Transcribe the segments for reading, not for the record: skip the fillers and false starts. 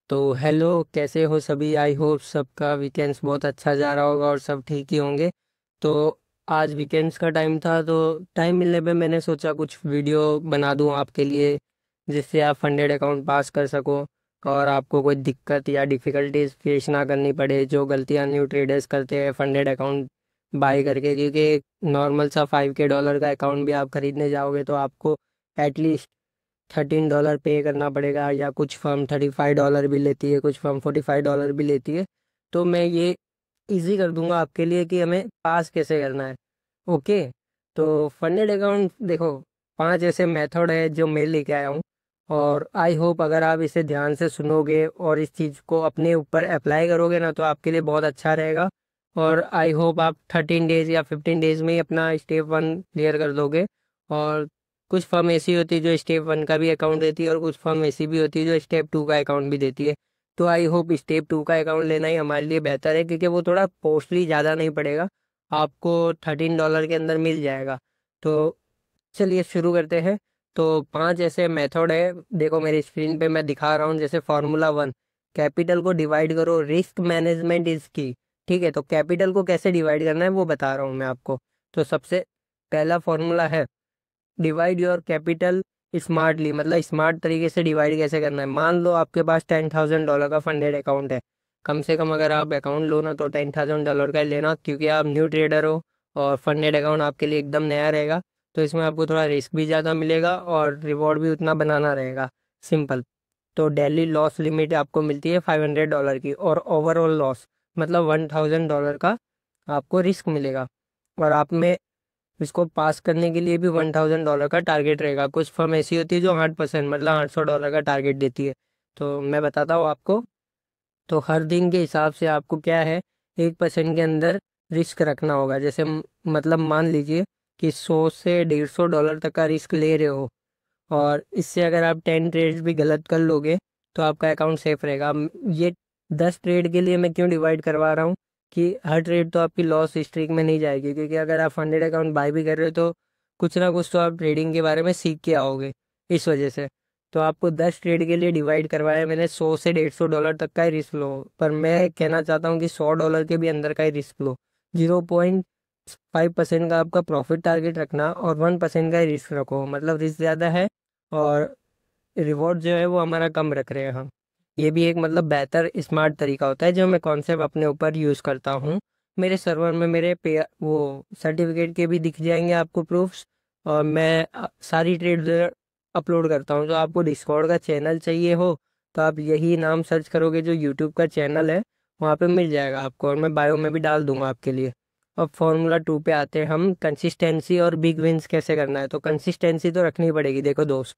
तो हेलो, कैसे हो सभी। आई होप सबका वीकेंड्स बहुत अच्छा जा रहा होगा और सब ठीक ही होंगे। तो आज वीकेंड्स का टाइम था, तो टाइम मिलने पे मैंने सोचा कुछ वीडियो बना दूं आपके लिए, जिससे आप फंडेड अकाउंट पास कर सको और आपको कोई दिक्कत या डिफ़िकल्टीज फेस ना करनी पड़े जो गलतियां न्यू ट्रेडर्स करते हैं फंडेड अकाउंट बाय करके। क्योंकि नॉर्मल सा $5K का अकाउंट भी आप खरीदने जाओगे तो आपको एटलीस्ट $13 पे करना पड़ेगा, या कुछ फर्म $35 भी लेती है, कुछ फर्म $45 भी लेती है। तो मैं ये इजी कर दूंगा आपके लिए कि हमें पास कैसे करना है। ओके। तो फंडेड अकाउंट देखो, 5 ऐसे मेथड है जो मैं लेके आया हूँ, और आई होप अगर आप इसे ध्यान से सुनोगे और इस चीज़ को अपने ऊपर अप्लाई करोगे ना, तो आपके लिए बहुत अच्छा रहेगा। और आई होप आप 13 डेज या 15 डेज में ही अपना स्टेप 1 क्लियर कर दोगे। और कुछ फर्म ऐसी होती है जो स्टेप 1 का भी अकाउंट देती है, और कुछ फर्म ऐसी भी होती है जो स्टेप 2 का अकाउंट भी देती है। तो आई होप स्टेप 2 का अकाउंट लेना ही हमारे लिए बेहतर है, क्योंकि वो थोड़ा कॉस्टली ज़्यादा नहीं पड़ेगा, आपको $13 के अंदर मिल जाएगा। तो चलिए शुरू करते हैं। तो 5 ऐसे मेथड है, देखो मेरी स्क्रीन पे मैं दिखा रहा हूँ। जैसे फार्मूला 1, कैपिटल को डिवाइड करो, रिस्क मैनेजमेंट इज की। ठीक है, तो कैपिटल को कैसे डिवाइड करना है वो बता रहा हूँ मैं आपको। तो सबसे पहला फॉर्मूला है, डिवाइड योर कैपिटल स्मार्टली। मतलब स्मार्ट तरीके से डिवाइड कैसे करना है। मान लो आपके पास $10,000 का फंडेड अकाउंट है। कम से कम अगर आप अकाउंट लो ना, तो $10,000 का ही लेना, क्योंकि आप न्यू ट्रेडर हो और फंडेड अकाउंट आपके लिए एकदम नया रहेगा। तो इसमें आपको थोड़ा रिस्क भी ज़्यादा मिलेगा और रिवॉर्ड भी उतना बनाना रहेगा। सिंपल। तो डेली लॉस लिमिट आपको मिलती है $500 की, और ओवरऑल लॉस मतलब $1,000 का आपको रिस्क मिलेगा। और आप में इसको पास करने के लिए भी $1,000 का टारगेट रहेगा। कुछ फर्म ऐसी होती है जो 8% मतलब $800 का टारगेट देती है। तो मैं बताता हूँ आपको। तो हर दिन के हिसाब से आपको क्या है, 1% के अंदर रिस्क रखना होगा। जैसे मतलब मान लीजिए कि 100 से $150 तक का रिस्क ले रहे हो, और इससे अगर आप 10 ट्रेड्स भी गलत कर लोगे तो आपका अकाउंट सेफ रहेगा। ये 10 ट्रेड के लिए मैं क्यों डिवाइड करवा रहा हूँ कि हर ट्रेड तो आपकी लॉस स्ट्रीक में नहीं जाएगी, क्योंकि अगर आप फंडेड अकाउंट बाय भी कर रहे हो तो कुछ ना कुछ तो आप ट्रेडिंग के बारे में सीख के आओगे, इस वजह से। तो आपको 10 ट्रेड के लिए डिवाइड करवाया मैंने, 100 से $150 तक का ही रिस्क लो। पर मैं कहना चाहता हूँ कि $100 के भी अंदर का ही रिस्क लो। 0.5% का आपका प्रॉफिट टारगेट रखना, और 1% का ही रिस्क रखो। मतलब रिस्क ज़्यादा है और रिवॉर्ड जो है वो हमारा कम रख रहे हैं हम। ये भी एक मतलब बेहतर स्मार्ट तरीका होता है, जो मैं कॉन्सेप्ट अपने ऊपर यूज़ करता हूँ। मेरे सर्वर में मेरे पे वो सर्टिफिकेट के भी दिख जाएंगे आपको प्रूफ्स। और मैं सारी ट्रेड अपलोड करता हूँ। जो आपको डिस्कॉर्ड का चैनल चाहिए हो, तो आप यही नाम सर्च करोगे जो यूट्यूब का चैनल है, वहाँ पे मिल जाएगा आपको, और मैं बायो में भी डाल दूंगा आपके लिए। अब फार्मूला 2 पे आते हैं हम, कंसिस्टेंसी और बिग विंस कैसे करना है। तो कंसिस्टेंसी तो रखनी पड़ेगी, देखो दोस्त।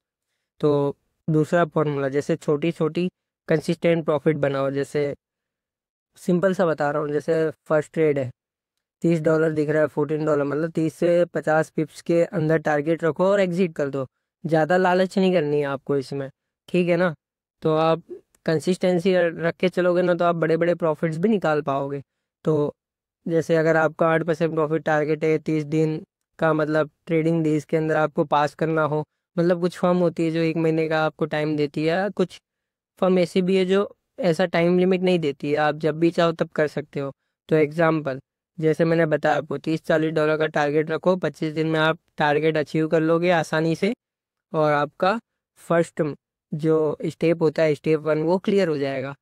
तो दूसरा फॉर्मूला, जैसे छोटी छोटी कंसिस्टेंट प्रॉफिट बनाओ। जैसे सिंपल सा बता रहा हूँ, जैसे फर्स्ट ट्रेड है, $30 दिख रहा है, $14, मतलब 30 से 50 पिप्स के अंदर टारगेट रखो और एग्जिट कर दो। ज़्यादा लालच नहीं करनी है आपको इसमें, ठीक है ना। तो आप कंसिस्टेंसी रख के चलोगे ना, तो आप बड़े बड़े प्रॉफिट्स भी निकाल पाओगे। तो जैसे अगर आपका 8% प्रॉफिट टारगेट है 30 दिन का, मतलब ट्रेडिंग डेज के अंदर आपको पास करना हो। मतलब कुछ फर्म होती है जो 1 महीने का आपको टाइम देती है, कुछ फर्म ऐसी भी है जो ऐसा टाइम लिमिट नहीं देती है, आप जब भी चाहो तब कर सकते हो। तो एग्जाम्पल, जैसे मैंने बताया आपको, $30-40 का टारगेट रखो, 25 दिन में आप टारगेट अचीव कर लोगे आसानी से, और आपका फर्स्ट जो स्टेप होता है स्टेप 1 वो क्लियर हो जाएगा।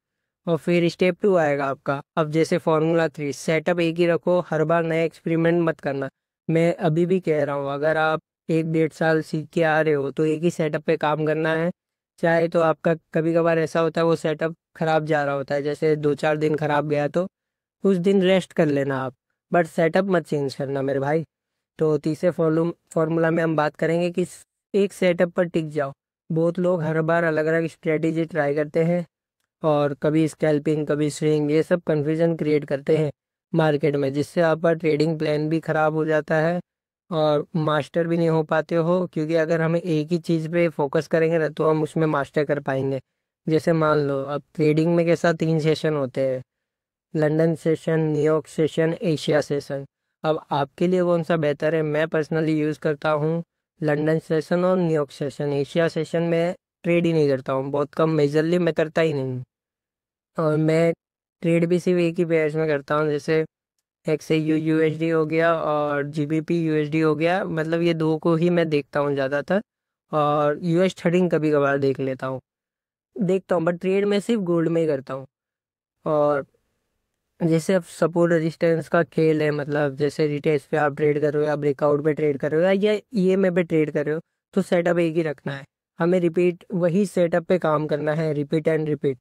और फिर स्टेप 2 आएगा आपका। अब जैसे फार्मूला 3, सेटअप एक ही रखो, हर बार नया एक्सपेरिमेंट मत करना। मैं अभी भी कह रहा हूँ, अगर आप 1 डेढ़ साल सीख के आ रहे हो तो एक ही सेटअप पे काम करना है। चाहे तो आपका कभी कभार ऐसा होता है वो सेटअप खराब जा रहा होता है, जैसे 2 4 दिन खराब गया तो उस दिन रेस्ट कर लेना आप, बट सेटअप मत चेंज करना मेरे भाई। तो तीसरे फॉर्मूला में हम बात करेंगे कि एक सेटअप पर टिक जाओ। बहुत लोग हर बार अलग अलग स्ट्रेटेजी ट्राई करते हैं, और कभी स्कैल्पिंग कभी स्विंग, ये सब कन्फ्यूजन क्रिएट करते हैं मार्केट में, जिससे आपका ट्रेडिंग प्लान भी ख़राब हो जाता है और मास्टर भी नहीं हो पाते हो। क्योंकि अगर हमें एक ही चीज़ पे फोकस करेंगे ना, तो हम उसमें मास्टर कर पाएंगे। जैसे मान लो अब ट्रेडिंग में कैसा 3 सेशन होते हैं, London session, New York session, Asia session. अब आपके लिए कौन सा बेहतर है। मैं पर्सनली यूज़ करता हूँ लंदन सेशन और न्यूयॉर्क सेशन। एशिया सेशन में ट्रेड ही नहीं करता हूँ, बहुत कम, मेजरली मैं करता ही नहीं हूँ। और मैं ट्रेड भी सिर्फ एक ही पेयर्स में करता हूँ, जैसे XAU USD हो गया और GBP USD हो गया, मतलब ये दो को ही मैं देखता हूँ ज़्यादातर। और US 13 कभी कभार देखता हूँ, बट ट्रेड में सिर्फ गोल्ड में ही करता हूँ। और जैसे अब सपोर्ट रेजिस्टेंस का खेल है, मतलब जैसे रिटेस्ट पे आप ट्रेड कर रहे हो या ब्रेकआउट पे ट्रेड कर रहे हो या EMA पे ट्रेड कर रहे हो, तो सेटअप एक ही रखना है। हमें रिपीट वही सेटअप पे काम करना है, रिपीट एंड रिपीट।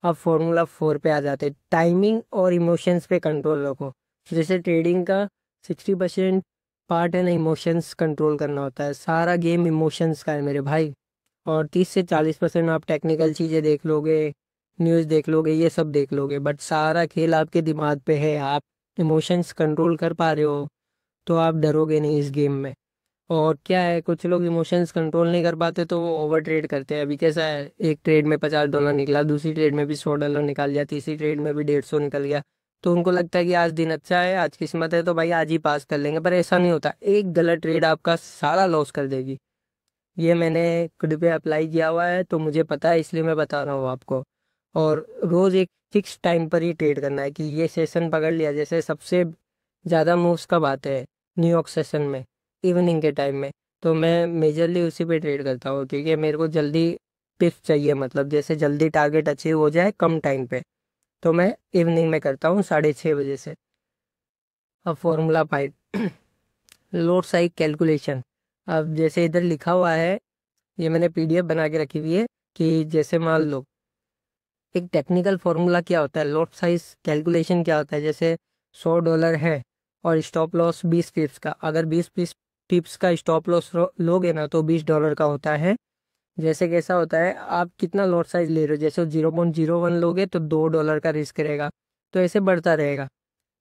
अब Formula 4 पे आ जाते हैं, टाइमिंग और इमोशंस पे कंट्रोल रखो। जैसे ट्रेडिंग का 60% पार्ट है ना, इमोशंस कंट्रोल करना होता है, सारा गेम इमोशंस का है मेरे भाई। और 30 से 40% आप टेक्निकल चीज़ें देख लोगे, न्यूज़ देख लोगे, ये सब देख लोगे, बट सारा खेल आपके दिमाग पे है। आप इमोशंस कंट्रोल कर पा रहे हो तो आप डरोगे नहीं इस गेम में। और क्या है, कुछ लोग इमोशंस कंट्रोल नहीं कर पाते तो वो ओवर ट्रेड करते हैं। अभी कैसा है, एक ट्रेड में $50 निकला, दूसरी ट्रेड में भी $100 निकाल गया, तीसरी ट्रेड में भी 150 निकल गया, तो उनको लगता है कि आज दिन अच्छा है, आज किस्मत है, तो भाई आज ही पास कर लेंगे। पर ऐसा नहीं होता, एक गलत ट्रेड आपका सारा लॉस कर देगी। ये मैंने खुद पे अप्लाई किया हुआ है, तो मुझे पता है, इसलिए मैं बता रहा हूँ आपको। और रोज़ एक फिक्स टाइम पर ही ट्रेड करना है कि ये सेशन पकड़ लिया। जैसे सबसे ज़्यादा मूव्स कब आते हैं, न्यूयॉर्क सेशन में, इवनिंग के टाइम में, तो मैं मेजरली उसी पे ट्रेड करता हूँ, क्योंकि मेरे को जल्दी पिप चाहिए, मतलब जैसे जल्दी टारगेट अचीव हो जाए कम टाइम पे। तो मैं इवनिंग में करता हूँ 6:30 बजे से। अब Formula 5 लोड साइज कैलकुलेशन। अब जैसे इधर लिखा हुआ है, ये मैंने PDF बना के रखी हुई है, कि जैसे मान लो एक टेक्निकल फॉर्मूला क्या होता है, लॉट साइज कैलकुलेशन क्या होता है। जैसे $100 है और स्टॉप लॉस 20 पिप्स का, अगर 20 पिप्स का स्टॉप लॉस लोगे ना तो $20 का होता है। जैसे कैसा होता है, आप कितना लॉट साइज ले रहे हो, जैसे 0.01 लोगे तो $2 का रिस्क रहेगा, तो ऐसे बढ़ता रहेगा,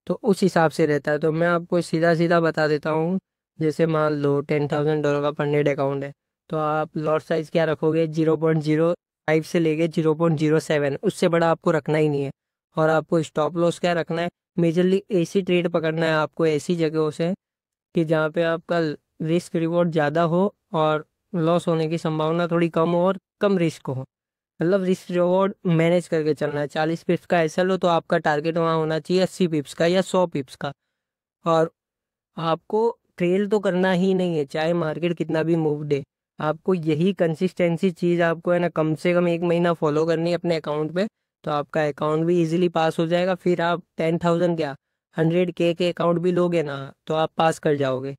तो उस हिसाब से रहता है। तो मैं आपको सीधा सीधा बता देता हूँ, जैसे मान लो $10,000 का फंडेड अकाउंट है, तो आप लॉट साइज क्या रखोगे, 0.05 से लेके 0.07, उससे बड़ा आपको रखना ही नहीं है। और आपको स्टॉप लॉस क्या रखना है, मेजरली ऐसी ट्रेड पकड़ना है आपको, ऐसी जगहों से कि जहाँ पे आपका रिस्क रिवॉर्ड ज़्यादा हो और लॉस होने की संभावना थोड़ी कम हो और कम रिस्क हो। मतलब रिस्क रिवॉर्ड मैनेज करके चलना है। 40 पिप्स का ऐसा लो तो आपका टारगेट वहाँ होना चाहिए 80 पिप्स का या 100 पिप्स का। और आपको ट्रेल तो करना ही नहीं है, चाहे मार्केट कितना भी मूव दे। आपको यही कंसिस्टेंसी चीज़ आपको है ना, कम से कम 1 महीना फॉलो करनी है अपने अकाउंट पे, तो आपका अकाउंट भी इजीली पास हो जाएगा। फिर आप 10,000 क्या 100K के अकाउंट भी लोगे ना तो आप पास कर जाओगे।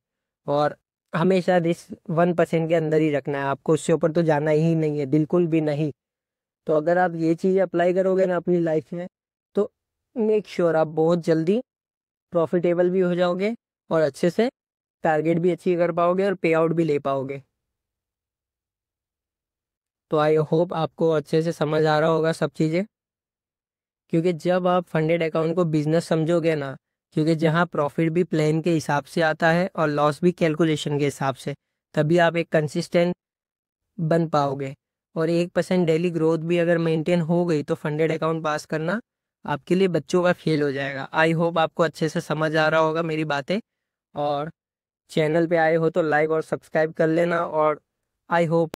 और हमेशा रिस्क 1% के अंदर ही रखना है आपको, उससे ऊपर तो जाना ही नहीं है, बिल्कुल भी नहीं। तो अगर आप ये चीज़ अप्लाई करोगे ना अपनी लाइफ में, तो मेक श्योर आप बहुत जल्दी प्रॉफिटेबल भी हो जाओगे और अच्छे से टारगेट भी अचीव कर पाओगे और पे आउट भी ले पाओगे। तो आई होप आपको अच्छे से समझ आ रहा होगा सब चीज़ें, क्योंकि जब आप फंडेड अकाउंट को बिजनेस समझोगे ना, क्योंकि जहाँ प्रॉफिट भी प्लान के हिसाब से आता है और लॉस भी कैलकुलेशन के हिसाब से, तभी आप एक कंसिस्टेंट बन पाओगे। और 1% डेली ग्रोथ भी अगर मेंटेन हो गई तो फंडेड अकाउंट पास करना आपके लिए बच्चों का खेल हो जाएगा। आई होप आपको अच्छे से समझ आ रहा होगा मेरी बातें। और चैनल पे आए हो तो लाइक और सब्सक्राइब कर लेना। और आई होप